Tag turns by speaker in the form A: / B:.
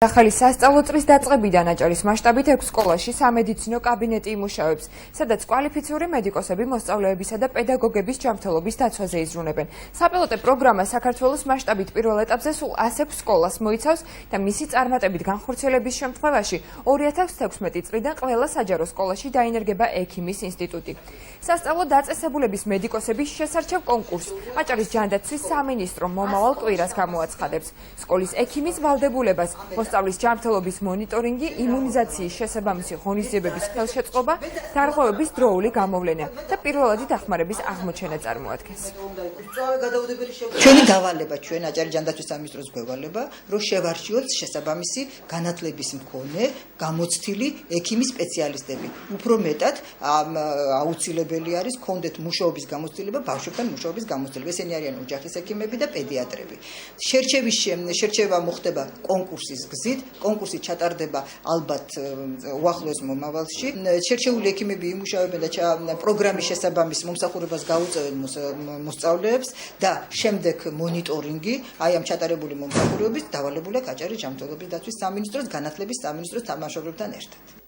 A: ახალი სასწავლო წლის დაწყებიდან აჭარის მასშტაბით 6 სკოლაში სამედიცინო კაბინეტი იმუშავებს, სადაც კვალიფიციური მედიკოსები მოსწავლეებისა და პედაგოგების ჯანმრთელობის დაცვაზე იზრუნებენ. საპილოტო პროგრამა საქართველოს მასშტაბით პირველ ეტაპზე სულ 106 სკოლას მოიცავს და მისი წარმატებით განხორციელების შემთხვევაში 2016 წლიდან ყველა საჯარო სკოლაში დაინერგება ექიმის ინსტიტუტი. სასწავლო დაწესებულების მედიკოსების შესარჩევ კონკურსს აჭარის ჯანდაცვის სამინისტრო მომავალ კვირას გამოაცხადებს. სკოლის ექიმის ვალდებულებას მოსწავლის ჯანმრთელობის მონიტორინგი, იმუნიზაციის შესაბამისი ღონისძიებების ხელშეწყობა, დარღვევების დროული გამოვლენა და პირველადი დახმარების აღმოჩენა წარმოადგენს.
B: ჩვენი დავალება, ჩვენ აჭარის ჯანდაცვის სამინისტროს გვევალება, რომ შევარჩიოთ შესაბამისი განათლების მქონე, გამოცდილი ექიმის სპეციალისტები. უფრო მეტად აუცილებელი არის გქონდეთ მუშაობის გამოცდილება, ბავშვებთან მუშაობის გამოცდილება. ესენი არიან ოჯახის ექიმები და პედიატრები. შერჩევა მოხდება კონკურსის გზით, კონკურსი ჩატარდება ალბათ უახლოეს მომავალში. შერჩეული ექიმები იმუშავებენ და პროგრამის შესაბამის მომსახურებას გაუწევენ მოსწავლეებს და შემდეგ მონიტორინგი აი ამ ჩატარებული მომსახურების დავალებულია აჭარის ჯანმრთელობის დაცვის სამინისტროს, განათლების სამინისტროს თანამშრომლებთან ერთად.